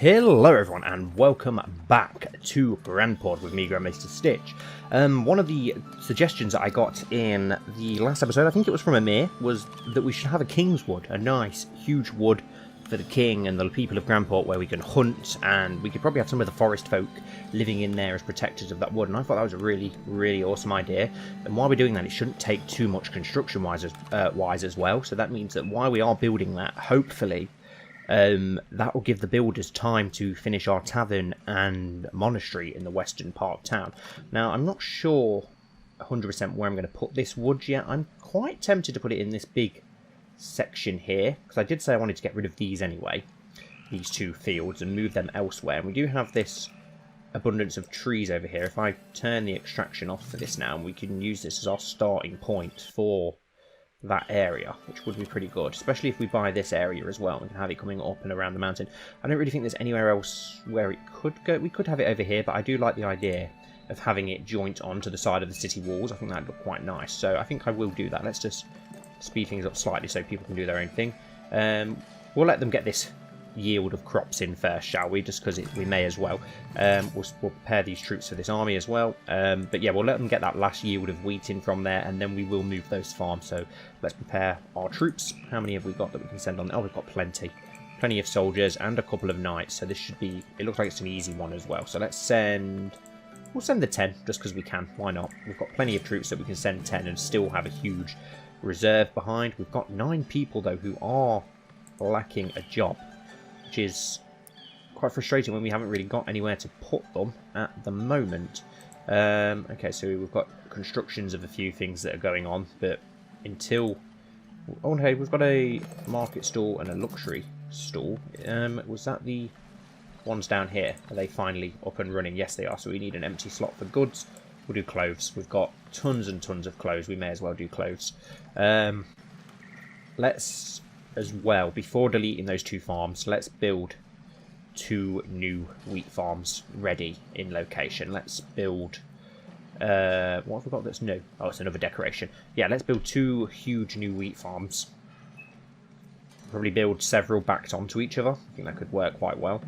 Hello everyone and welcome back to Grandport with me, Grand Maester Stitch. One of the suggestions that I got in the last episode, I think it was from Amir, was that we should have a King's Wood, a nice huge wood for the king and the people of Grandport where we can hunt, and we could probably have some of the forest folk living in there as protectors of that wood, and I thought that was a really awesome idea. And while we're doing that, it shouldn't take too much construction wise as well, so that means that while we are building that, hopefully that will give the builders time to finish our tavern and monastery in the western part of town. Now, I'm not sure 100% where I'm going to put this wood yet. I'm quite tempted to put it in this big section here, because I did say I wanted to get rid of these anyway, these two fields, and move them elsewhere. And we do have this abundance of trees over here. If I turn the extraction off for this now, and we can use this as our starting point for that area, which would be pretty good, especially if we buy this area as well. We can have it coming up and around the mountain. I don't really think there's anywhere else where it could go. We could have it over here, but I do like the idea of having it joint onto the side of the city walls. I think that'd look quite nice, so I think I will do that. Let's just speed things up slightly so people can do their own thing. We'll let them get this yield of crops in first, shall we, just because we may as well. We'll prepare these troops for this army as well, but yeah, we'll let them get that last yield of wheat in from there, and then we will move those farms. So let's prepare our troops. How many have we got that we can send on? Oh, we've got plenty of soldiers and a couple of knights, so this should be, it looks like it's an easy one as well. So we'll send the 10 just because we can. Why not? We've got plenty of troops that we can send 10 and still have a huge reserve behind. We've got 9 people though who are lacking a job, which is quite frustrating when we haven't really got anywhere to put them at the moment. Okay, so we've got constructions of a few things that are going on, but until... Oh, hey, we've got a market stall and a luxury stall. Was that the ones down here? Are they finally up and running? Yes, they are, so we need an empty slot for goods. We'll do clothes. We've got tons and tons of clothes. We may as well do clothes. Let's... as well, before deleting those 2 farms, let's build 2 new wheat farms ready in location. Let's build what have we got that's new? Oh, it's another decoration. Yeah, let's build 2 huge new wheat farms. Probably build several backed onto each other. I think that could work quite well.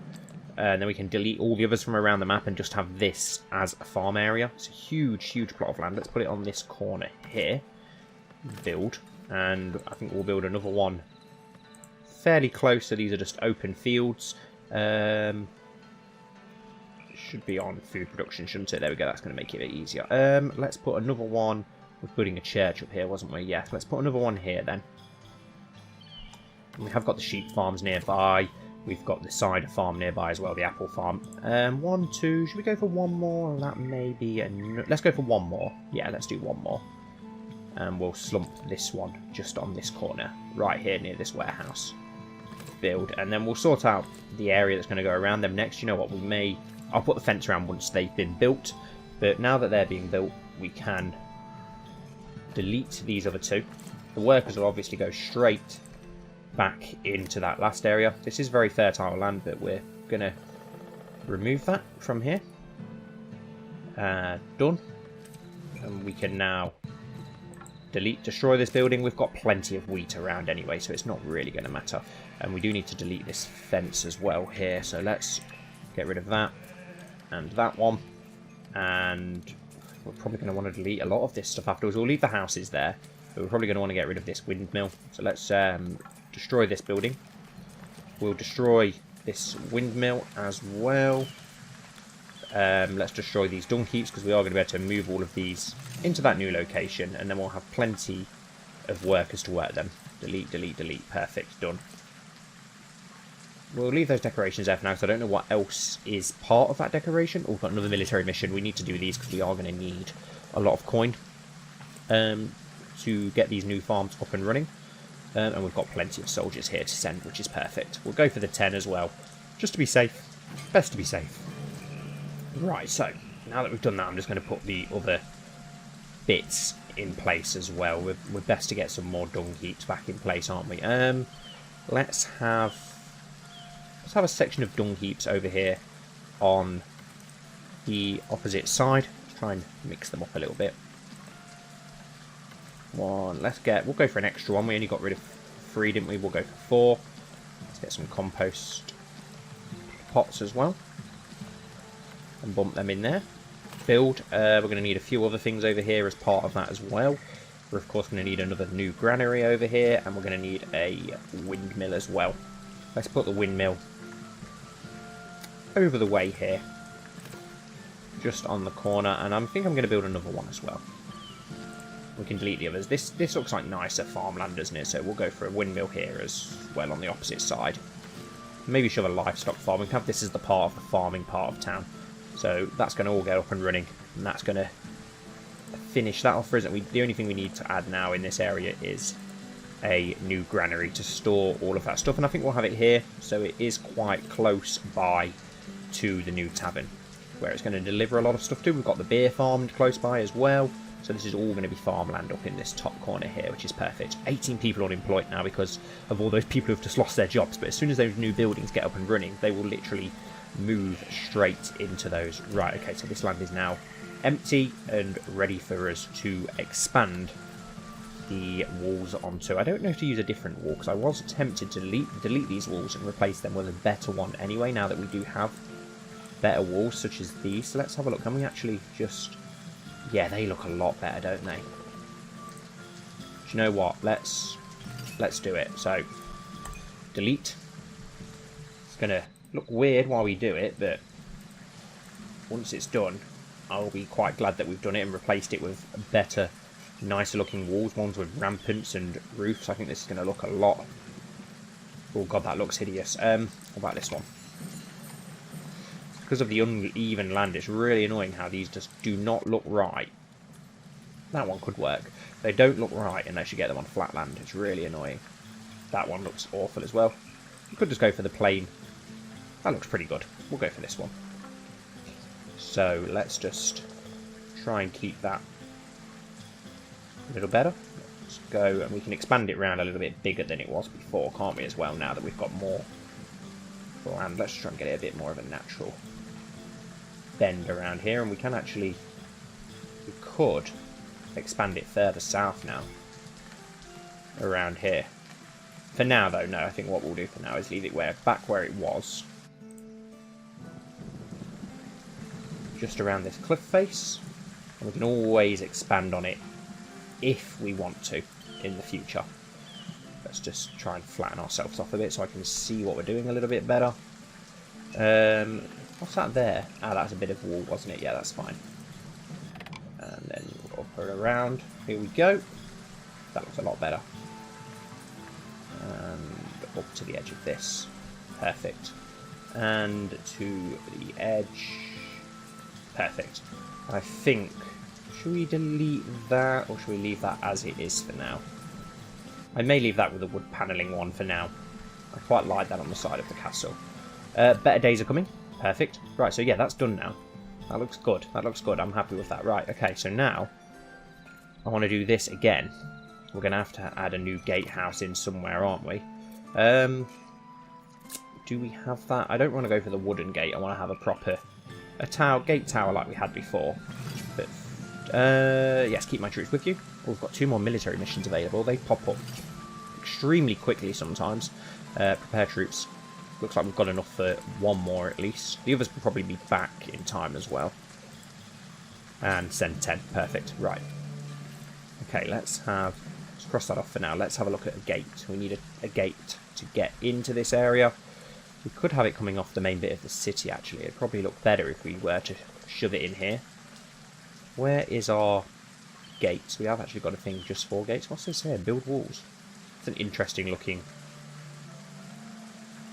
And then we can delete all the others from around the map and just have this as a farm area. It's a huge plot of land. Let's put it on this corner here. Build. And I think we'll build another one fairly close, so these are just open fields. Should be on food production, shouldn't it? There we go, that's going to make it a bit easier. Let's put another one. We're putting a church up here, wasn't we? Yeah, let's put another one here then. We have got the sheep farms nearby. We've got the cider farm nearby as well, the apple farm. 1, 2, should we go for one more? That may be let's go for one more. Yeah, let's do one more. And we'll slump this one just on this corner, right here near this warehouse. Build, and then we'll sort out the area that's going to go around them next. You know what, I'll put the fence around once they've been built, but now that they're being built, we can delete these other 2. The workers will obviously go straight back into that last area. This is very fertile land, but we're going to remove that from here. Done. And we can now destroy this building. We've got plenty of wheat around anyway, so it's not really going to matter. And we do need to delete this fence as well here, so let's get rid of that and that one. And we're probably going to want to delete a lot of this stuff afterwards. We'll leave the houses there, but we're probably going to want to get rid of this windmill. So let's destroy this building. We'll destroy this windmill as well. Let's destroy these dung heaps, because we are going to be able to move all of these into that new location, and then we'll have plenty of workers to work them. Delete, delete, delete. Perfect. Done. We'll leave those decorations there for now, because I don't know what else is part of that decoration. Oh, we've got another military mission. We need to do these because we are going to need a lot of coin to get these new farms up and running. And we've got plenty of soldiers here to send, which is perfect. We'll go for the 10 as well, just to be safe. Best to be safe. Right, so now that we've done that, I'm just going to put the other bits in place as well. We're best to get some more dung heaps back in place, aren't we? Let's have a section of dung heaps over here on the opposite side. Try and mix them up a little bit. We'll go for an extra one. We only got rid of 3, didn't we? We'll go for 4. Let's get some compost pots as well. And bump them in there. Build. We're going to need a few other things over here as part of that as well. We're of course going to need another new granary over here, and we're going to need a windmill as well. Let's put the windmill over the way here. Just on the corner, and I think I'm going to build another one as well. We can delete the others. This looks like nicer farmland, doesn't it? So we'll go for a windmill here as well on the opposite side. Maybe shove a livestock farm. We can have this as the part of the farming part of town. So that's going to all get up and running, and that's going to finish that off for us. The only thing we need to add now in this area is a new granary to store all of that stuff, and I think we'll have it here, so it is quite close by to the new tavern, where it's going to deliver a lot of stuff to. We've got the beer farmed close by as well. So this is all going to be farmland up in this top corner here, which is perfect. 18 people unemployed now because of all those people who've just lost their jobs. But as soon as those new buildings get up and running, they will literally move straight into those. Right, okay, so this land is now empty and ready for us to expand the walls onto. I don't know if to use a different wall, because I was tempted to delete these walls and replace them with a better one anyway, now that we do have better walls such as these. So let's have a look. Can we actually just... Yeah, they look a lot better, don't they? Do you know what? Let's do it. So, delete. It's going to look weird while we do it, but once it's done, I'll be quite glad that we've done it and replaced it with better, nicer looking walls, ones with rampants and roofs. I think this is going to look a lot... Oh god, that looks hideous. What about this one? Because of the uneven land, it's really annoying how these just do not look right. That one could work. They don't look right unless you get them on flat land. It's really annoying. That one looks awful as well. You could just go for the plain. That looks pretty good. We'll go for this one. So let's just try and keep that a little better. Let's go, and we can expand it around a little bit bigger than it was before, can't we, as well, now that we've got more land. Let's try and get it a bit more of a natural bend around here, and we can actually, we could expand it further south now around here. For now though, no, I think what we'll do for now is leave it back where it was, just around this cliff face, and we can always expand on it if we want to in the future. Let's just try and flatten ourselves off a bit so I can see what we're doing a little bit better. What's that there? Ah, that's a bit of wall, wasn't it? Yeah, that's fine. And then up and around. Here we go. That looks a lot better. And up to the edge of this. Perfect. And to the edge. Perfect. I think... Should we delete that, or should we leave that as it is for now? I may leave that with the wood panelling one for now. I quite like that on the side of the castle. Better days are coming. Perfect. Right, so yeah, that's done now. That looks good. That looks good. I'm happy with that. Right, okay, so now I want to do this again. We're going to have to add a new gatehouse in somewhere, aren't we? Do we have that? I don't want to go for the wooden gate. I want to have a proper gate tower like we had before. But yes, keep my troops with you. Oh, we've got 2 more military missions available. They pop up extremely quickly sometimes. Prepare troops. Looks like we've got enough for 1 more at least. The others will probably be back in time as well. And send 10. Perfect. Right. Okay, let's cross that off for now. Let's have a look at a gate. We need a gate to get into this area. We could have it coming off the main bit of the city, actually. It'd probably look better if we were to shove it in here. Where is our gates? We have actually got a thing just for gates. What's this here? Build walls. It's an interesting looking...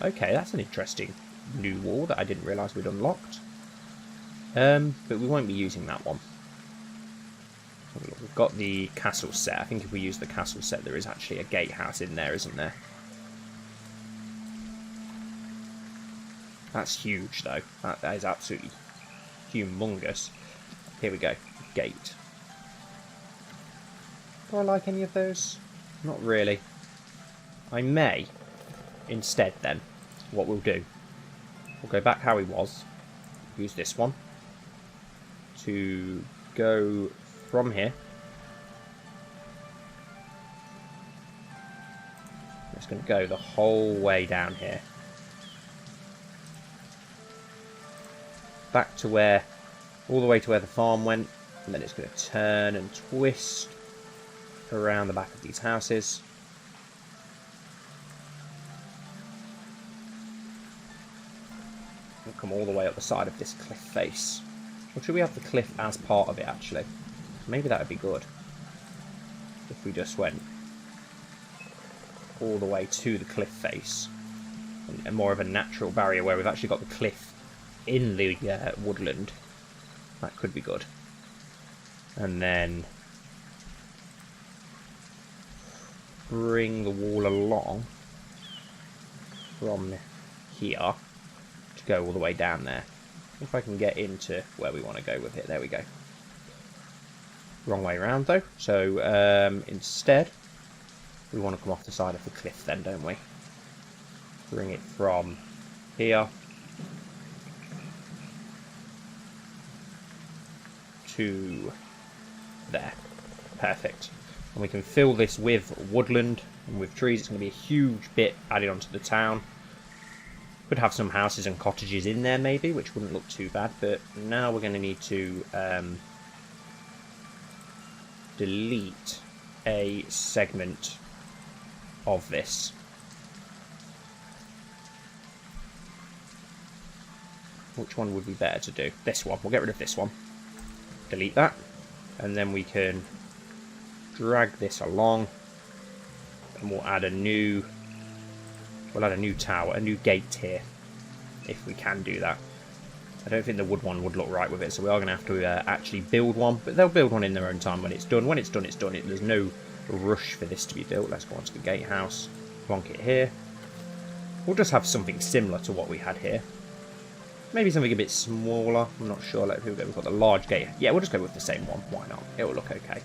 Okay, that's an interesting new wall that I didn't realise we'd unlocked. But we won't be using that one. We've got the castle set. I think if we use the castle set, there is actually a gatehouse in there, isn't there? That's huge, though. That is absolutely humongous. Here we go. Gate. Do I like any of those? Not really. I may, instead, then, what we'll do, we'll go back how he was. Use this one to go from here. It's going to go the whole way down here. back to where, all the way to where the farm went, and then it's going to turn and twist around the back of these houses. And come all the way up the side of this cliff face. Or should we have the cliff as part of it, actually? Maybe that would be good. If we just went all the way to the cliff face. And more of a natural barrier where we've actually got the cliff in the woodland. That could be good. And then bring the wall along from here to go all the way down there. If I can get into where we want to go with it. There we go. Wrong way around though. So instead we want to come off the side of the cliff then, don't we? Bring it from here to there. Perfect. And we can fill this with woodland and with trees. It's going to be a huge bit added onto the town. Could have some houses and cottages in there maybe, which wouldn't look too bad, but now we're going to need to delete a segment of this. Which one would be better to do? This one. We'll get rid of this one. Delete that. And then we can drag this along. And we'll add a new... We'll add a new tower, a new gate here. If we can do that. I don't think the wood one would look right with it, so we are going to have to actually build one. But they'll build one in their own time when it's done. When it's done, it's done. There's no rush for this to be built. Let's go on to the gatehouse. Plonk it here. We'll just have something similar to what we had here. Maybe something a bit smaller. I'm not sure. Like, we've got the large gate. Yeah, we'll just go with the same one. Why not? It'll look okay.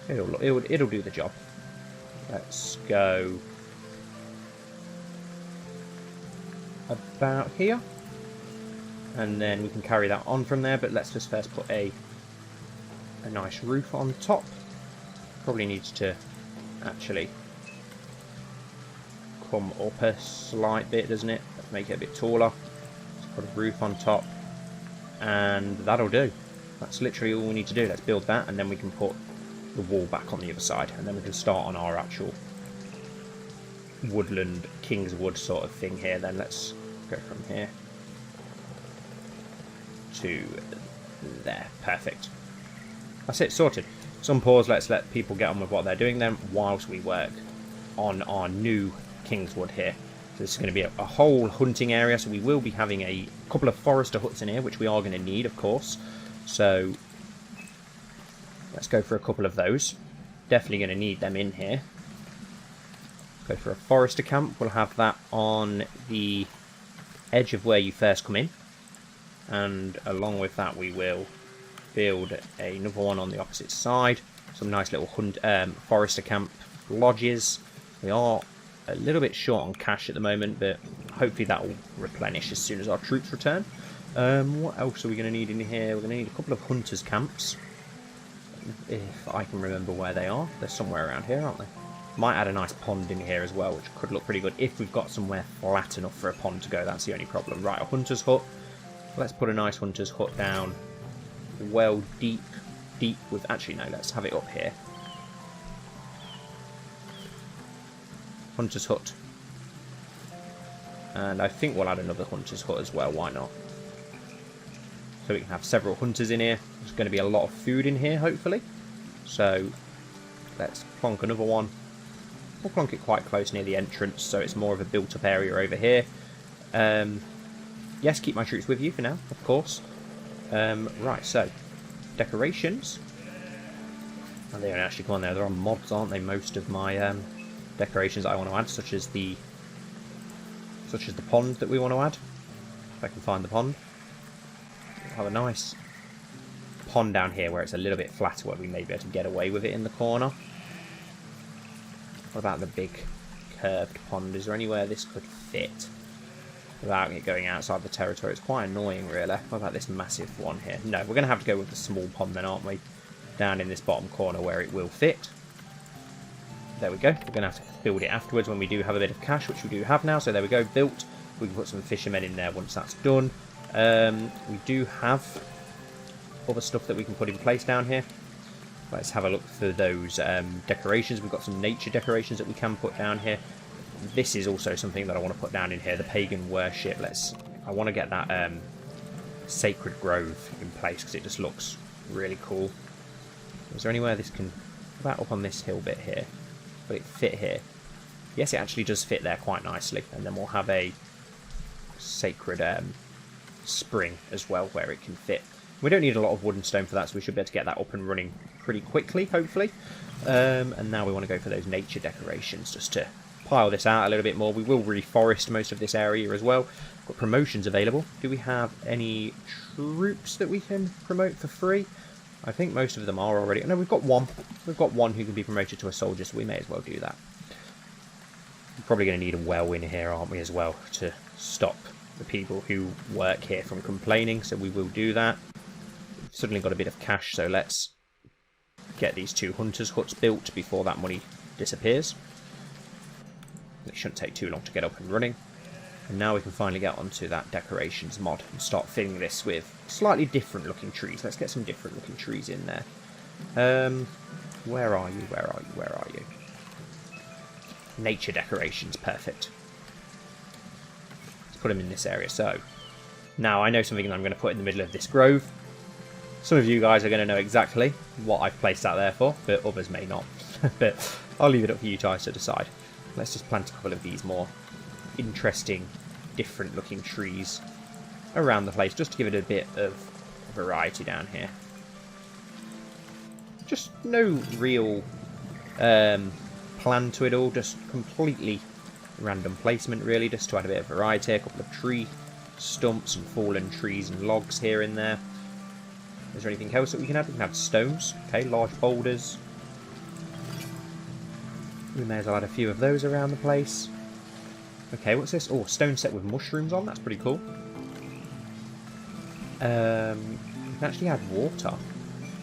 It'll do the job. Let's go about here. And then we can carry that on from there. But let's just first put a nice roof on top. Probably needs to actually come up a slight bit, doesn't it? Let's make it a bit taller. Put a roof on top, and that'll do. That's literally all we need to do. Let's build that, and then we can put the wall back on the other side, and then we can start on our actual woodland Kingswood sort of thing here. Then let's go from here to there. Perfect. That's it, sorted. Some pause. Let's let people get on with what they're doing then, whilst we work on our new Kingswood here. So this is going to be a whole hunting area, so we will be having a couple of forester huts in here, which we are going to need, of course. So let's go for a couple of those. Definitely going to need them in here. Go for a forester camp. We'll have that on the edge of where you first come in. And along with that, we will build another one on the opposite side. Some nice little forester camp lodges. We are a little bit short on cash at the moment, but hopefully that will replenish as soon as our troops return. What else are we going to need in here? We're going to need a couple of hunters' camps. If I can remember where they are. They're somewhere around here, aren't they? Might add a nice pond in here as well, which could look pretty good if we've got somewhere flat enough for a pond to go. That's the only problem. Right, a hunter's hut. Let's put a nice hunter's hut down. Well, deep with... Actually, no, let's have it up here. Hunter's hut. And I think we'll add another hunter's hut as well. Why not? So we can have several hunters in here. There's going to be a lot of food in here, hopefully. So let's plonk another one. We'll plonk it quite close near the entrance, so it's more of a built-up area over here. Yes, keep my troops with you for now, of course. Right, so decorations. And they don't actually go on there. They're on mods, aren't they? Most of my decorations that I want to add, such as the pond that we want to add. If I can find the pond. We'll have a nice pond down here where it's a little bit flatter, where we may be able to get away with it in the corner. What about the big curved pond? Is there anywhere this could fit without it going outside the territory? It's quite annoying, really. What about this massive one here? No, we're going to have to go with the small pond then, aren't we? Down in this bottom corner where it will fit. There we go. We're going to have to build it afterwards when we do have a bit of cash, which we do have now. So there we go, built. We can put some fishermen in there once that's done. We do have other stuff that we can put in place down here. Let's have a look for those decorations. We've got some nature decorations that we can put down here. This is also something that I want to put down in here, the pagan worship. I want to get that sacred grove in place because it just looks really cool. Is there anywhere this can... about up on this hill bit here? Will it fit here? Yes, it actually does fit there quite nicely. And then we'll have a sacred spring as well where it can fit. We don't need a lot of wood and stone for that, so we should be able to get that up and running pretty quickly, hopefully. And now we want to go for those nature decorations just to pile this out a little bit more. We will reforest most of this area as well. Got promotions available. Do we have any troops that we can promote for free? I think most of them are already. No, we've got one. We've got one who can be promoted to a soldier, so we may as well do that. We're probably going to need a well in here, aren't we, as well, to stop the people who work here from complaining, so we will do that. We've suddenly got a bit of cash, so let's get these 2 hunters' huts built before that money disappears. It shouldn't take too long to get up and running. And now we can finally get onto that decorations mod and start filling this with slightly different looking trees. Let's get some different looking trees in there. Where are you? Where are you? Where are you? Nature decorations, perfect. Let's put them in this area. So, now I know something that I'm going to put in the middle of this grove. Some of you guys are going to know exactly what I've placed that there for, but others may not. But I'll leave it up for you guys to decide. Let's just plant a couple of these more interesting, different looking trees around the place, just to give it a bit of variety down here. Just no real plan to it all, just completely random placement really, just to add a bit of variety. A couple of tree stumps and fallen trees and logs here and there. Is there anything else that we can add? We can add stones, okay, large boulders. We may as well add a few of those around the place. Okay, what's this? Oh, stone set with mushrooms on. That's pretty cool. We can actually add water.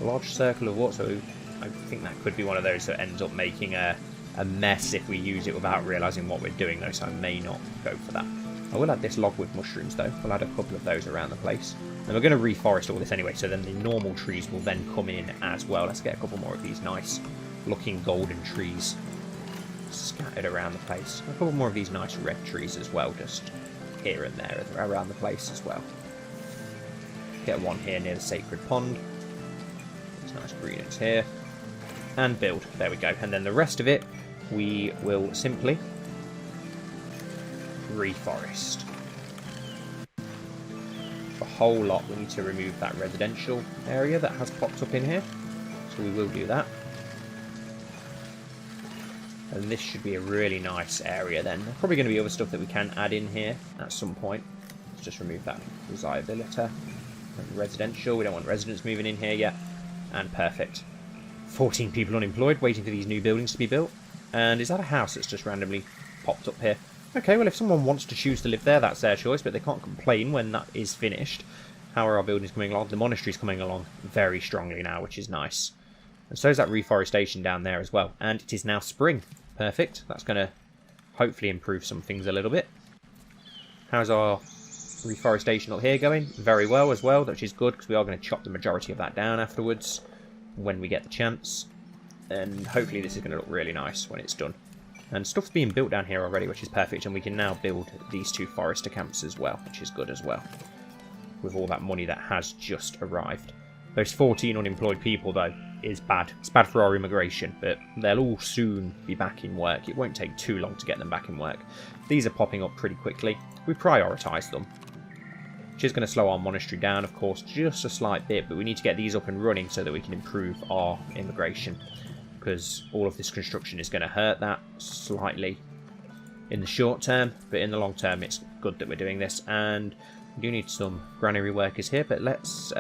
A large circle of water. So I think that could be one of those that ends up making a mess if we use it without realising what we're doing, though, so I may not go for that. I will add this log with mushrooms, though. We'll add a couple of those around the place. And we're going to reforest all this anyway, so then the normal trees will then come in as well. Let's get a couple more of these nice looking golden trees scattered around the place. A couple more of these nice red trees as well, just here and there around the place as well. Get one here near the sacred pond. These nice greens here. And build. There we go. And then the rest of it, we will simply reforest. A whole lot. We need to remove that residential area that has popped up in here. So we will do that. And this should be a really nice area then. There's probably going to be other stuff that we can add in here at some point. Let's just remove that desirability. And residential. We don't want residents moving in here yet. And perfect. 14 people unemployed, waiting for these new buildings to be built. And is that a house that's just randomly popped up here? Okay, well if someone wants to choose to live there, that's their choice, but they can't complain when that is finished. How are our buildings coming along? The monastery's coming along very strongly now, which is nice. And so is that reforestation down there as well. And it is now spring. Perfect. That's going to hopefully improve some things a little bit. How's our reforestation up here going? Very well as well, which is good because we are going to chop the majority of that down afterwards when we get the chance. And hopefully this is going to look really nice when it's done. And stuff's being built down here already, which is perfect. And we can now build these 2 forester camps as well, which is good as well. With all that money that has just arrived. Those 14 unemployed people, though, is bad. It's bad for our immigration, but they'll all soon be back in work. It won't take too long to get them back in work. These are popping up pretty quickly. We prioritise them, which is going to slow our monastery down, of course, just a slight bit, but we need to get these up and running so that we can improve our immigration, because all of this construction is going to hurt that slightly in the short term, but in the long term it's good that we're doing this. And we do need some granary workers here, but let's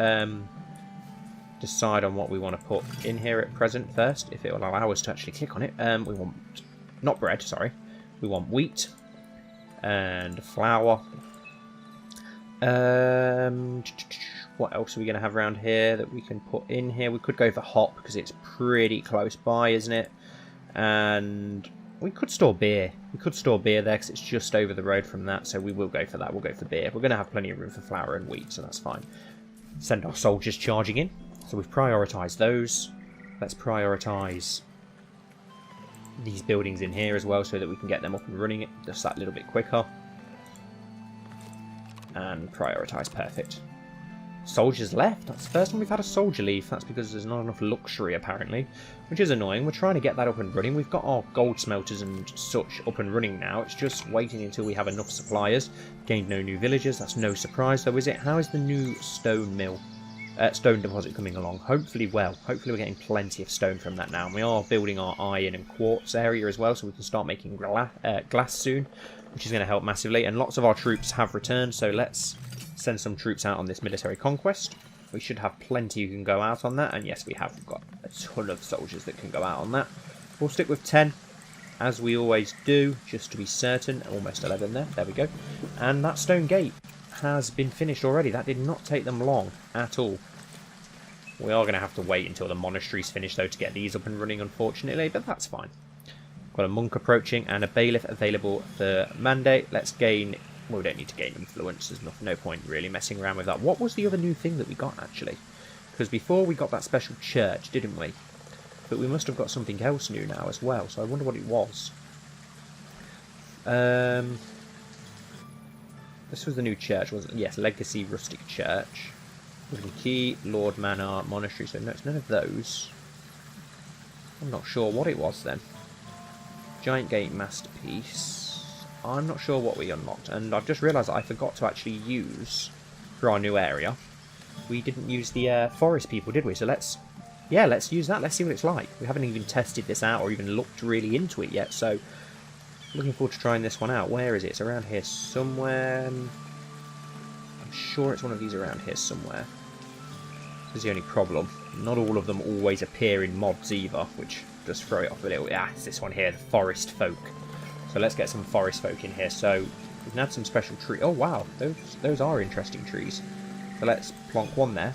decide on what we want to put in here at present first, if it will allow us to actually click on it. We want, not bread, sorry, we want wheat and flour. What else are we going to have around here that we can put in here? We could go for hop because it's pretty close by, isn't it? And We could store beer. We could store beer there because it's just over the road from that, so we will go for that. We'll go for beer. We're going to have plenty of room for flour and wheat, so that's fine. Send our soldiers charging in. So we've prioritised those. Let's prioritise these buildings in here as well so that we can get them up and running just that little bit quicker. And prioritise, perfect. Soldiers left. That's the first time we've had a soldier leave. That's because there's not enough luxury apparently, which is annoying. We're trying to get that up and running. We've got our gold smelters and such up and running now. It's just waiting until we have enough suppliers. Gained no new villagers. That's no surprise though, is it? How is the new stone mill, stone deposit coming along? Hopefully well. Hopefully we're getting plenty of stone from that now. And we are building our iron and quartz area as well, so we can start making glass soon, which is going to help massively. And lots of our troops have returned, so let's send some troops out on this military conquest. We should have plenty who can go out on that, and yes, we have got a ton of soldiers that can go out on that. We'll stick with 10, as we always do, just to be certain. Almost 11 there we go. And that stone gate has been finished already. That did not take them long at all. We are going to have to wait until the monastery's finished though to get these up and running, unfortunately, but that's fine. Got a monk approaching and a bailiff available for mandate. Let's gain... Well, we don't need to gain influence. There's no point really messing around with that. What was the other new thing that we got, actually? Because before we got that special church, didn't we? But we must have got something else new now as well. So I wonder what it was. This was the new church, wasn't it? Yes, Legacy Rustic Church. Wooden Key, Lord Manor, Monastery. So no, it's none of those. I'm not sure what it was then. Giant Gate Masterpiece. I'm not sure what we unlocked, and I've just realised that I forgot to actually use, for our new area, we didn't use the forest people, did we? So let's use that, let's see what it's like. We haven't even tested this out or even looked really into it yet, so looking forward to trying this one out. Where is it? It's around here somewhere. I'm sure it's one of these around here somewhere. This is the only problem. Not all of them always appear in mods either, which does throw it off a little. Ah, it's this one here, the forest folk. So let's get some forest folk in here. So we can add some special tree. Oh wow, those are interesting trees. So let's plonk one there.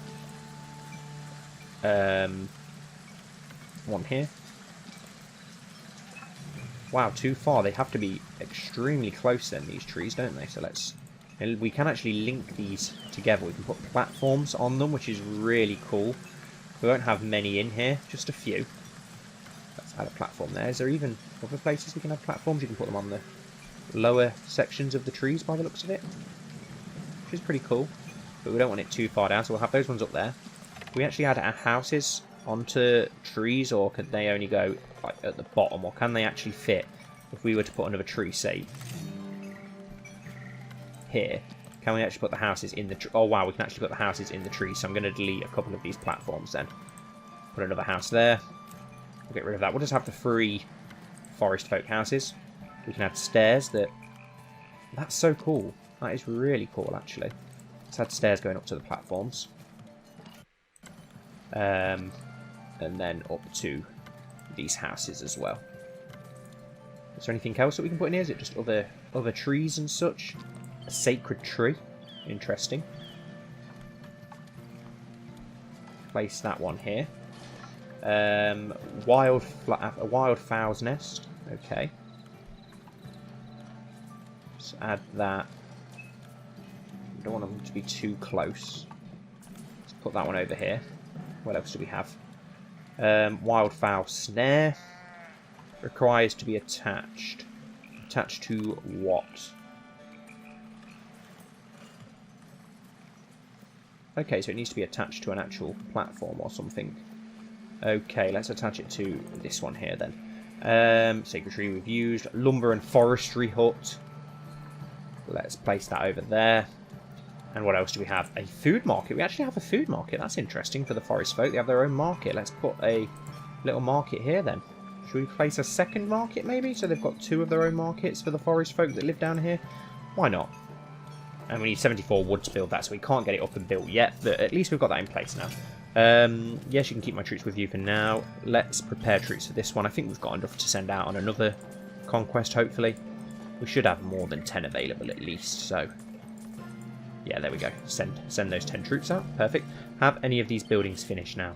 One here. Wow, too far. They have to be extremely close then, these trees, don't they? So let's... And we can actually link these together. We can put platforms on them, which is really cool. We won't have many in here, just a few. Let's add a platform there. Is there even other places we can have platforms? You can put them on the lower sections of the trees by the looks of it, which is pretty cool. But we don't want it too far down, so we'll have those ones up there. Can we actually add our houses onto trees, or could they only go like at the bottom, or can they actually fit if we were to put another tree, say here? Can we actually put the houses in the tree? Oh wow, we can actually put the houses in the trees. So I'm going to delete a couple of these platforms then. Put another house there. We'll get rid of that. We'll just have the 3 forest folk houses. We can add stairs that... That's so cool. That is really cool, actually. Let's add stairs going up to the platforms. And then up to these houses as well. Is there anything else that we can put in here? Is it just other trees and such? A sacred tree. Interesting. Place that one here. A wild fowl's nest. Okay. Let's add that. Don't want them to be too close. Let's put that one over here. What else do we have? Wildfowl snare. Requires to be attached. Attached to what? Okay, so it needs to be attached to an actual platform or something. Okay, let's attach it to this one here then. Sacred tree we've used. Lumber and forestry hut. Let's place that over there. And what else do we have? A food market. We actually have a food market. That's interesting for the forest folk. They have their own market. Let's put a little market here then. Should we place a second market maybe? So they've got 2 of their own markets for the forest folk that live down here. Why not? And we need 74 wood to build that, so we can't get it up and built yet, but at least we've got that in place now. Yes, you can keep my troops with you for now. Let's prepare troops for this one. I think we've got enough to send out on another conquest, hopefully. We should have more than 10 available at least, so... Yeah, there we go. Send those 10 troops out. Perfect. Have any of these buildings finished now?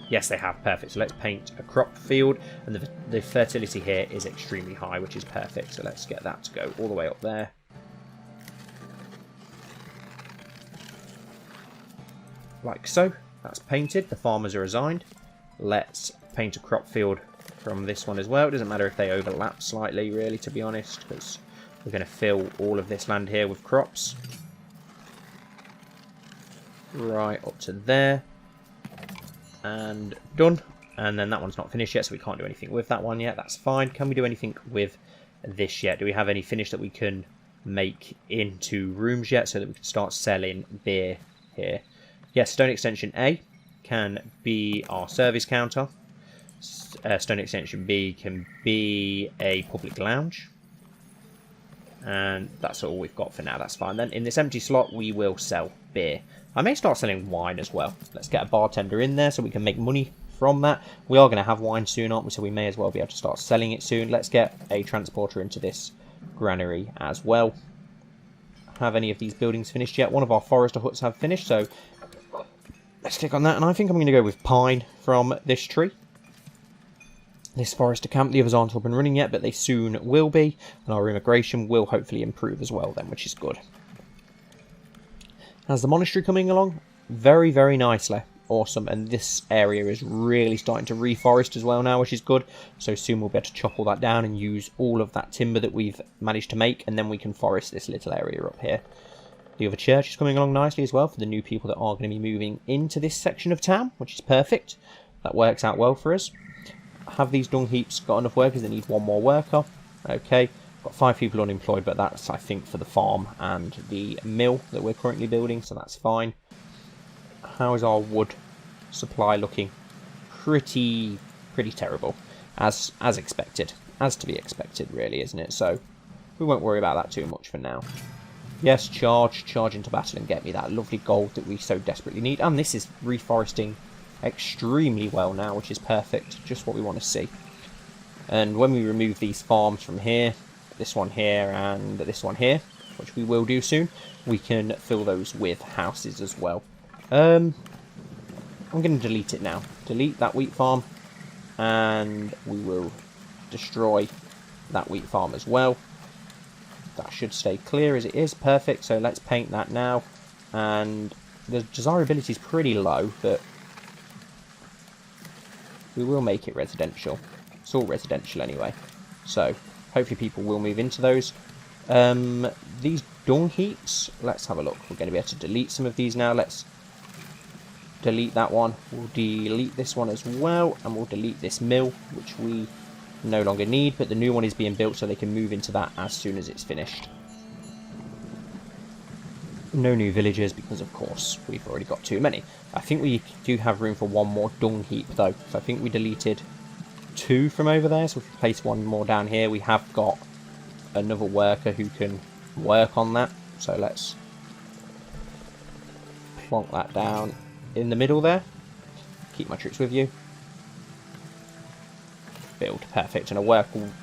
Yes, they have. Perfect. So let's paint a crop field. And the fertility here is extremely high, which is perfect. So let's get that to go all the way up there. Like so. That's painted. The farmers are assigned. Let's paint a crop field from this one as well. It doesn't matter if they overlap slightly, really, to be honest, because we're going to fill all of this land here with crops. Right up to there. And done. And then that one's not finished yet, so we can't do anything with that one yet. That's fine. Can we do anything with this yet? Do we have any finish that we can make into rooms yet so that we can start selling beer here? Yes, stone extension A can be our service counter. Stone extension B can be a public lounge. And that's all we've got for now. That's fine. Then in this empty slot, we will sell beer. I may start selling wine as well. Let's get a bartender in there so we can make money from that. We are going to have wine soon, aren't we? So we may as well be able to start selling it soon. Let's get a transporter into this granary as well. Have any of these buildings finished yet? One of our forester huts have finished, so let's click on that. And I think I'm going to go with pine from this tree. This forester camp. The others aren't up and running yet, but they soon will be. And our immigration will hopefully improve as well then, which is good. How's the monastery coming along? Very, very nicely. Awesome. And this area is really starting to reforest as well now, which is good. So soon we'll be able to chop all that down and use all of that timber that we've managed to make. And then we can forest this little area up here. The other church is coming along nicely as well for the new people that are going to be moving into this section of town, which is perfect. That works out well for us. Have these dung heaps got enough workers? They need one more worker. Okay. Got 5 people unemployed, but that's, I think, for the farm and the mill that we're currently building, so that's fine. How is our wood supply looking? Pretty terrible, as expected. As to be expected, really, isn't it? So we won't worry about that too much for now. Yes, charge into battle and get me that lovely gold that we so desperately need. And this is reforesting extremely well now, which is perfect. Just what we want to see. And when we remove these farms from here, this one here and this one here, which we will do soon, we can fill those with houses as well. I'm going to delete it now. Delete that wheat farm, and we will destroy that wheat farm as well. That should stay clear as it is. Perfect. So let's paint that now. And the desirability is pretty low, but we will make it residential. It's all residential anyway. So hopefully people will move into those. These dung heaps, let's have a look. We're going to be able to delete some of these now. Let's delete that one. We'll delete this one as well. And we'll delete this mill, which we no longer need. But the new one is being built so they can move into that as soon as it's finished. No new villagers because, of course, we've already got too many. I think we do have room for one more dung heap, though. So I think we deleted 2 from over there, so if we place one more down here, we have got another worker who can work on that. So let's plonk that down in the middle there. Keep my troops with you. Build. Perfect. And a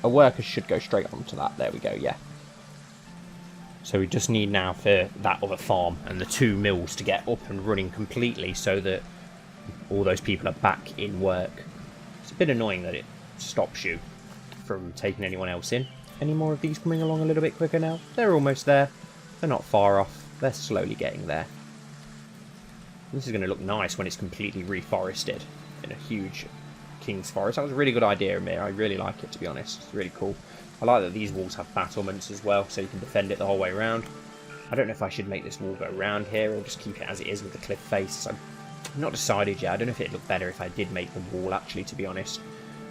worker should go straight onto that. There we go, yeah. So we just need now for that other farm and the 2 mills to get up and running completely so that all those people are back in work. It's a bit annoying that it stops you from taking anyone else in. Any more of these coming along a little bit quicker now? They're almost there. They're not far off. They're slowly getting there. This is going to look nice when it's completely reforested in a huge king's forest. That was a really good idea, Amir. I really like it, to be honest. It's really cool. I like that these walls have battlements as well, so you can defend it the whole way around. I don't know if I should make this wall go around here or just keep it as it is with the cliff face. I'm not decided yet. I don't know if it'd look better if I did make the wall, actually, to be honest.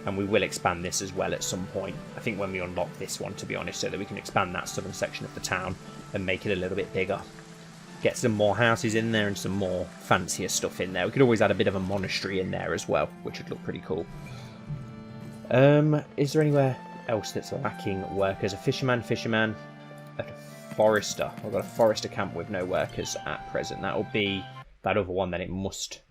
And we will expand this as well at some point. I think when we unlock this one, to be honest, so that we can expand that southern section of the town and make it a little bit bigger. Get some more houses in there and some more fancier stuff in there. We could always add a bit of a monastery in there as well, which would look pretty cool. Is there anywhere else that's lacking workers? A fisherman, a forester. I've got a forester camp with no workers at present. That'll be that other one, then it must...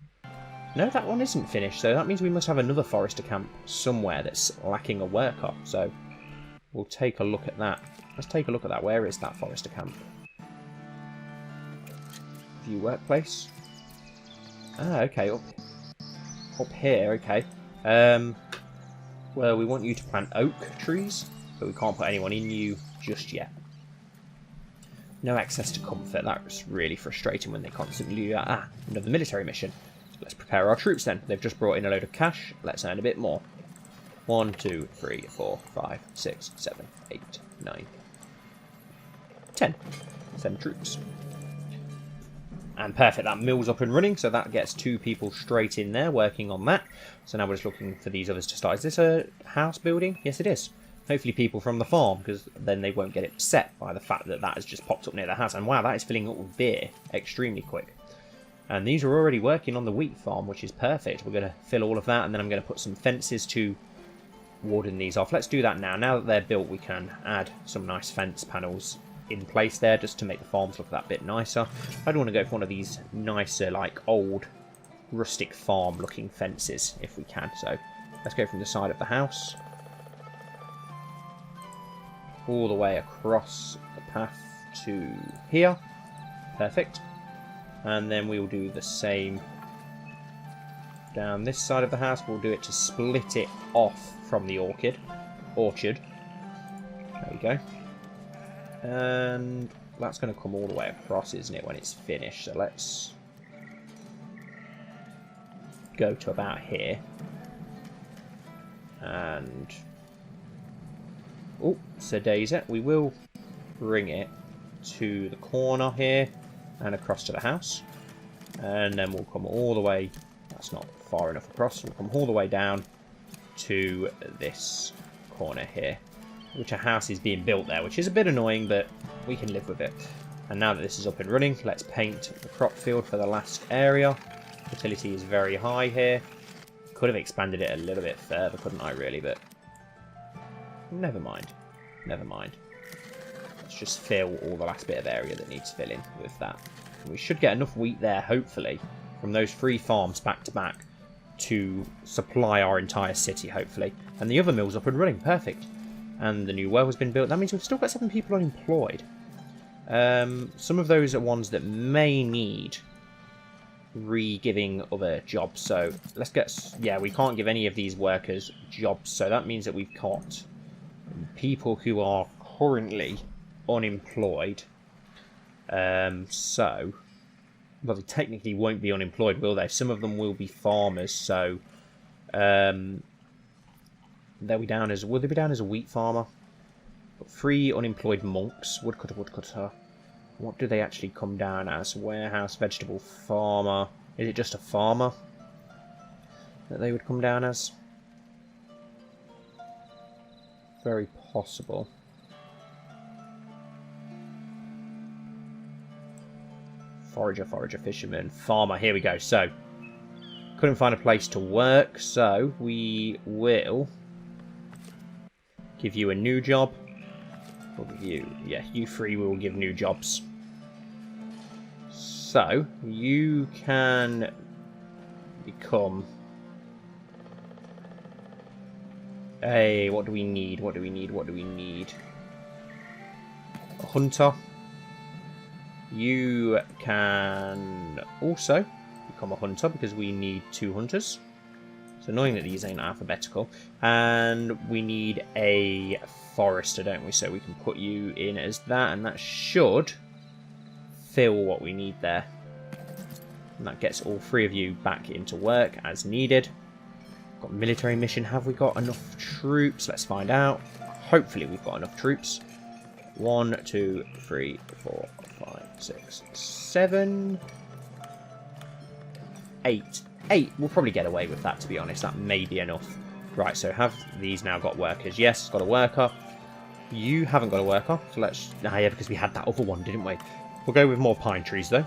No, that one isn't finished, so that means we must have another forester camp somewhere that's lacking a worker. So we'll take a look at that. Let's take a look at that. Where is that forester camp? View workplace. Ah, okay, up Up here, okay. Well, we want you to plant oak trees, but we can't put anyone in you just yet. No access to comfort. That's really frustrating when they constantly do that. Ah, another military mission. Let's prepare our troops then. They've just brought in a load of cash. Let's earn a bit more. 1, 2, 3, 4, 5, 6, 7, 8, 9, 10. Send troops. And perfect, that mill's up and running, so that gets 2 people straight in there working on that. So now we're just looking for these others to start. Is this a house building? Yes, it is. Hopefully people from the farm, because then they won't get upset by the fact that that has just popped up near the house. And wow, that is filling up with beer extremely quick. And these are already working on the wheat farm, which is perfect. We're going to fill all of that, and then I'm going to put some fences to warden these off. Let's do that now. Now that they're built, we can add some nice fence panels in place there, just to make the farms look that bit nicer. I'd want to go for one of these nicer, like, old, rustic farm-looking fences, if we can. So, let's go from the side of the house all the way across the path to here. Perfect. And then we'll do the same down this side of the house. We'll do it to split it off from the orchard. There we go. And that's going to come all the way across, isn't it, when it's finished? So let's go to about here. And oh, Citadel. We will bring it to the corner here and across to the house. And then we'll come all the way, that's not far enough across, we'll come all the way down to this corner here, which a house is being built there, which is a bit annoying, but we can live with it. And now that this is up and running, let's paint the crop field for the last area. Fertility is very high here. Could have expanded it a little bit further, couldn't I, really? But never mind. Never mind. Let's just fill all the last bit of area that needs filling with that. And we should get enough wheat there, hopefully, from those 3 farms back to back to supply our entire city, hopefully. And the other mill's up and running. Perfect. And the new well has been built. That means we've still got 7 people unemployed. Some of those are ones that may need re-giving other jobs. So let's get... Yeah, we can't give any of these workers jobs. So that means that we've got people who are currently unemployed. So... Well, they technically won't be unemployed, will they? Some of them will be farmers, so... they'll be down as... Will they be down as a wheat farmer? But 3 unemployed monks. Woodcutter, woodcutter. What do they actually come down as? Warehouse, vegetable farmer. Is it just a farmer that they would come down as? Very possible. Forager, forager, fisherman, farmer. Here we go. So, couldn't find a place to work, so we will give you a new job. We'll give you, yeah, you 3 we will give new jobs. So, you can become a... What do we need? What do we need? What do we need? A hunter. You can also become a hunter because we need 2 hunters. It's annoying that these ain't alphabetical. And we need a forester, don't we? So we can put you in as that, and that should fill what we need there. And that gets all 3 of you back into work as needed. Got military mission. Have we got enough troops? Let's find out. Hopefully we've got enough troops. 1, 2, 3, 4, 5, 6, 7, 8. 8. We'll probably get away with that, to be honest. That may be enough. Right, so have these now got workers? Yes, got a worker. You haven't got a worker, so let's... Ah, yeah, because we had that other one, didn't we? We'll go with more pine trees, though.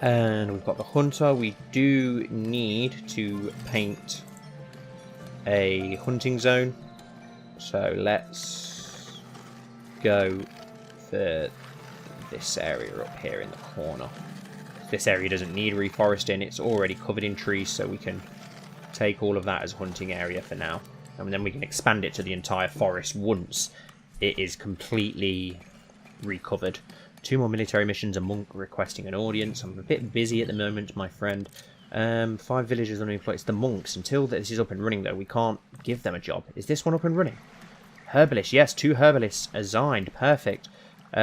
And we've got the hunter. We do need to paint a hunting zone. So let's go for this area up here in the corner. This area doesn't need reforesting. It's already covered in trees, so we can take all of that as hunting area for now. And then we can expand it to the entire forest once it is completely recovered. 2 more military missions, a monk requesting an audience. I'm a bit busy at the moment, my friend. 5 villagers unemployed. It's the monks. Until this is up and running, though, we can't give them a job. Is this one up and running? Herbalists, yes, 2 herbalists assigned. Perfect. We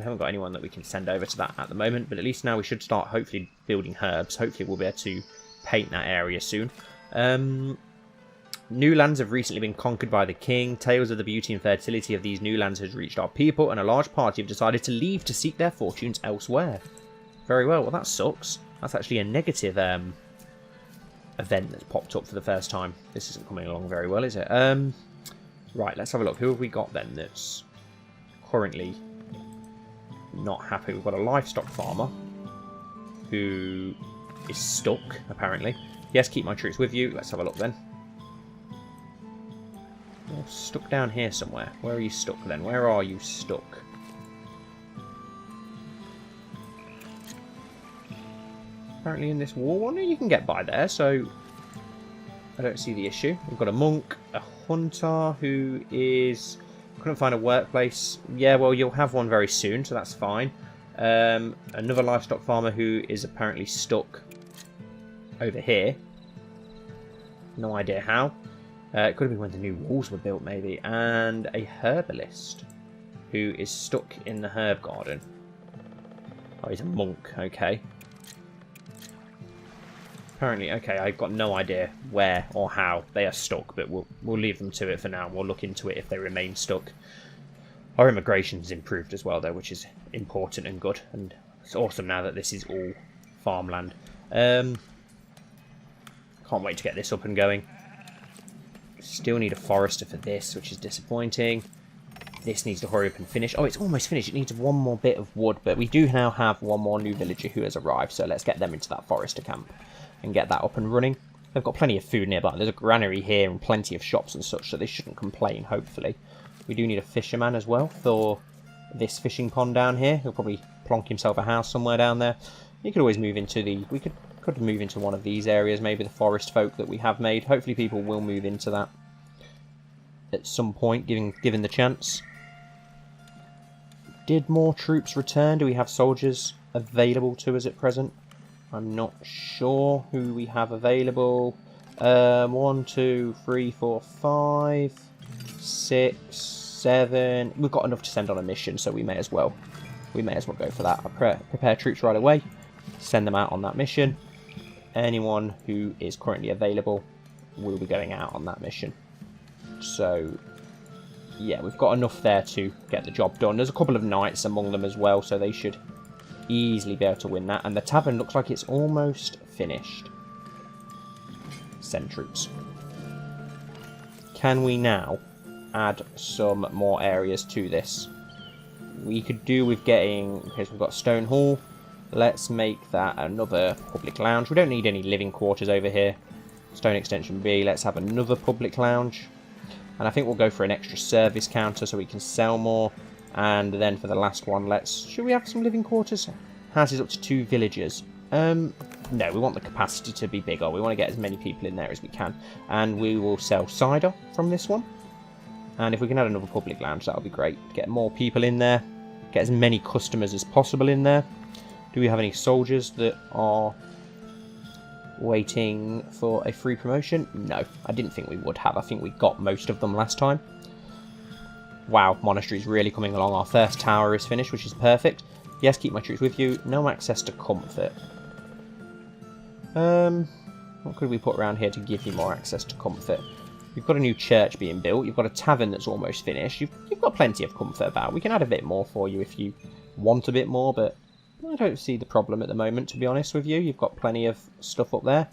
haven't got anyone that we can send over to that at the moment, but at least now we should start hopefully building herbs. Hopefully we'll be able to paint that area soon. New lands have recently been conquered by the king. Tales of the beauty and fertility of these new lands has reached our people, and a large party have decided to leave to seek their fortunes elsewhere. Very well. Well, that sucks. That's actually a negative event that's popped up for the first time. This isn't coming along very well, is it? Right, let's have a look. Who have we got then that's currently not happy? We've got a livestock farmer who is stuck, apparently. Yes, keep my troops with you. Let's have a look then. You're stuck down here somewhere. Where are you stuck then? Where are you stuck? Apparently in this wall one, you can get by there, so I don't see the issue. We've got a monk, a hunter who is... couldn't find a workplace. Yeah, well, you'll have one very soon, so that's fine. Another livestock farmer who is apparently stuck over here. No idea how. It could have been when the new walls were built, maybe. And a herbalist who is stuck in the herb garden. Oh, he's a monk. Okay. Apparently, okay, I've got no idea where or how they are stuck, but we'll leave them to it for now. We'll look into it if they remain stuck. Our immigration's improved as well, though, which is important and good. And it's awesome now that this is all farmland. Can't wait to get this up and going. Still need a forester for this, which is disappointing. This needs to hurry up and finish. Oh, it's almost finished. It needs one more bit of wood, but we do now have one more new villager who has arrived, so let's get them into that forester camp and get that up and running. They've got plenty of food nearby. There's a granary here and plenty of shops and such, so they shouldn't complain, hopefully. We do need a fisherman as well for this fishing pond down here. He'll probably plonk himself a house somewhere down there. You could always move into the... We could move into one of these areas, maybe the forest folk that we have made. Hopefully people will move into that at some point, given the chance. Did more troops return? Do we have soldiers available to us at present? I'm not sure who we have available. 1, 2, 3, 4, 5, 6, 7. We've got enough to send on a mission, so we may as well go for that. I prepare troops right away, send them out on that mission. Anyone who is currently available will be going out on that mission. So, yeah, we've got enough there to get the job done. There's a couple of knights among them as well, so they should easily be able to win that. And the tavern looks like it's almost finished. Send troops. Can we now add some more areas to this? We could do with getting... Okay, so we've got Stone Hall. Let's make that another public lounge. We don't need any living quarters over here. Stone Extension B. Let's have another public lounge. And I think we'll go for an extra service counter so we can sell more. And then for the last one, should we have some living quarters? Houses up to 2 villagers. No, we want the capacity to be bigger. We want to get as many people in there as we can. And we will sell cider from this one. And if we can add another public lounge, that'll be great. Get more people in there. Get as many customers as possible in there. Do we have any soldiers that are waiting for a free promotion? No, I didn't think we would have. I think we got most of them last time. Wow, monastery's really coming along. Our first tower is finished, which is perfect. Yes, keep my troops with you. No access to comfort. What could we put around here to give you more access to comfort? You've got a new church being built. You've got a tavern that's almost finished. You've got plenty of comfort about. We can add a bit more for you if you want a bit more, but I don't see the problem at the moment, to be honest with you. You've got plenty of stuff up there.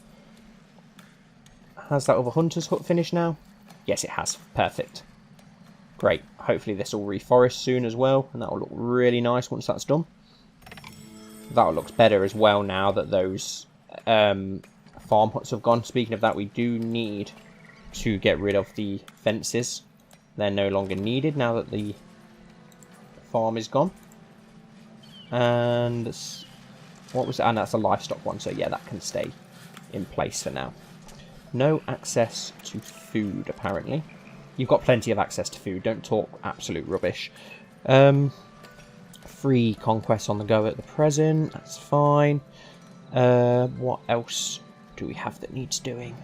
Has that other hunter's hut finished now? Yes, it has. Perfect. Great. Hopefully this will reforest soon as well, and that will look really nice once that's done. That looks better as well now that those farm huts have gone. Speaking of that, we do need to get rid of the fences. They're no longer needed now that the farm is gone. And what was it? And that's a livestock one, so yeah, that can stay in place for now. No access to food, apparently. You've got plenty of access to food. Don't talk absolute rubbish. Free conquests on the go at the present. That's fine. What else do we have that needs doing?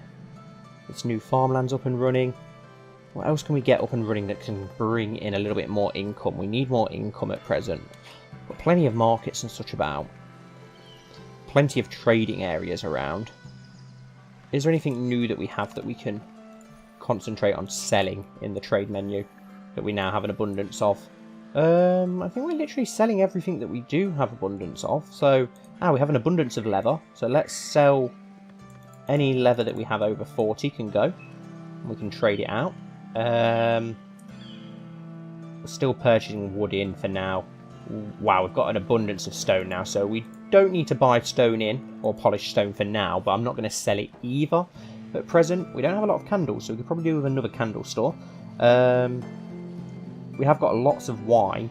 This new farmland's up and running. What else can we get up and running that can bring in a little bit more income? We need more income at present. Got plenty of markets and such about. Plenty of trading areas around. Is there anything new that we have that we can concentrate on selling in the trade menu that we now have an abundance of? I think we're literally selling everything that we do have abundance of. So, we have an abundance of leather. So let's sell any leather that we have over 40 can go. We can trade it out. We're still purchasing wood in for now. Wow, we've got an abundance of stone now, so we don't need to buy stone in or polished stone for now, but I'm not going to sell it either. At present, we don't have a lot of candles, so we could probably do with another candle store. We have got lots of wine,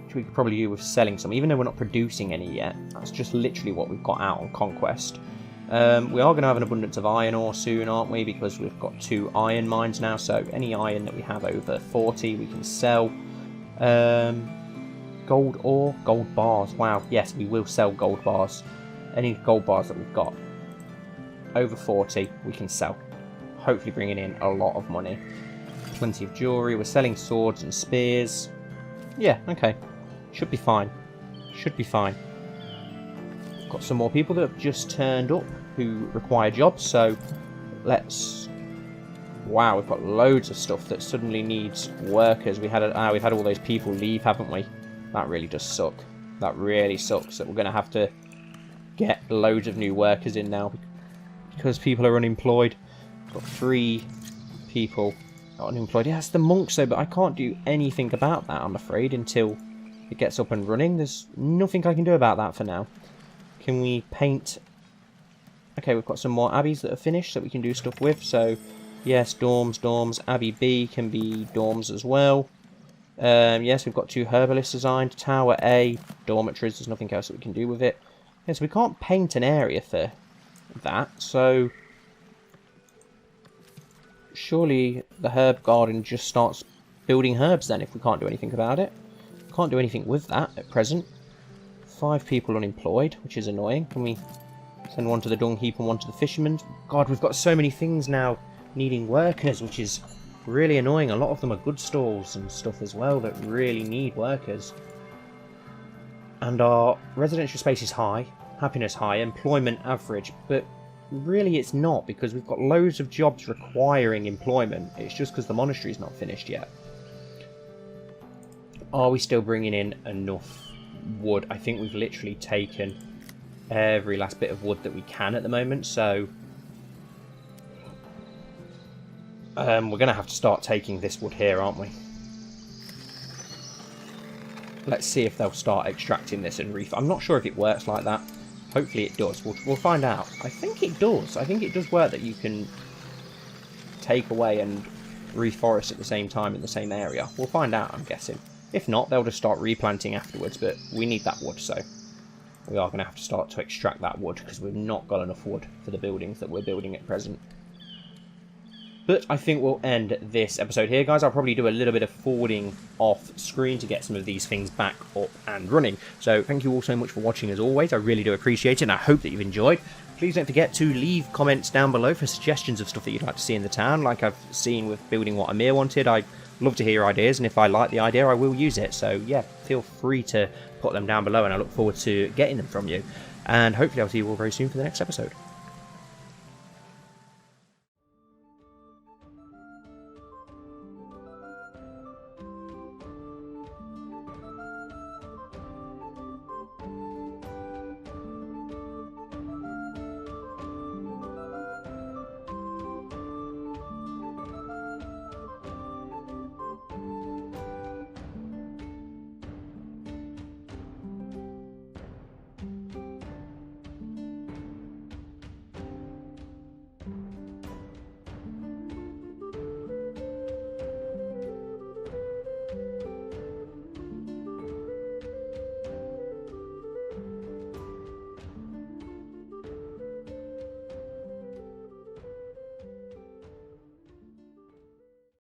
which we could probably do with selling some, even though we're not producing any yet. That's just literally what we've got out on Conquest. We are going to have an abundance of iron ore soon, aren't we? Because we've got 2 iron mines now, so any iron that we have over 40 we can sell. Gold ore, gold bars. Wow, yes, we will sell gold bars. Any gold bars that we've got over 40 we can sell. Hopefully bringing in a lot of money. Plenty of jewellery. We're selling swords and spears. Yeah, okay. Should be fine. Should be fine. Got some more people that have just turned up who require jobs, so let's... Wow, we've got loads of stuff that suddenly needs workers. We've had all those people leave, haven't we? That really does suck. That really sucks that we're going to have to get loads of new workers in now because people are unemployed. Got 3 people unemployed. Yeah, that's the monks though, but I can't do anything about that, I'm afraid, until it gets up and running. There's nothing I can do about that for now. Can we paint? Okay, we've got some more abbeys that are finished that we can do stuff with. So, yes, dorms. Abbey B can be dorms as well. Yes, we've got 2 herbalists designed. Tower A, dormitories. There's nothing else that we can do with it. Yes, we can't paint an area for that. So, surely the herb garden just starts building herbs then if we can't do anything about it. Can't do anything with that at present. 5 people unemployed, which is annoying. Can we send one to the dung heap and one to the fishermen? God, we've got so many things now needing workers, which is really annoying. A lot of them are good stalls and stuff as well that really need workers. And our residential space is high, happiness high, employment average, but really it's not, because we've got loads of jobs requiring employment. It's just because the monastery's not finished yet. Are we still bringing in enough wood? I think we've literally taken every last bit of wood that we can at the moment, so we're going to have to start taking this wood here, aren't we? Let's see if they'll start extracting this and I'm not sure if it works like that. Hopefully it does. We'll find out. I think it does. I think it does work that you can take away and reforest at the same time in the same area. We'll find out, I'm guessing. If not, they'll just start replanting afterwards, but we need that wood, so we are going to have to start to extract that wood because we've not got enough wood for the buildings that we're building at present. But I think we'll end this episode here, guys. I'll probably do a little bit of forwarding off screen to get some of these things back up and running. So thank you all so much for watching as always. I really do appreciate it, and I hope that you've enjoyed. Please don't forget to leave comments down below for suggestions of stuff that you'd like to see in the town, like I've seen with building what Amir wanted. I'd love to hear your ideas, and if I like the idea, I will use it. So yeah, feel free to put them down below, and I look forward to getting them from you. And hopefully I'll see you all very soon for the next episode.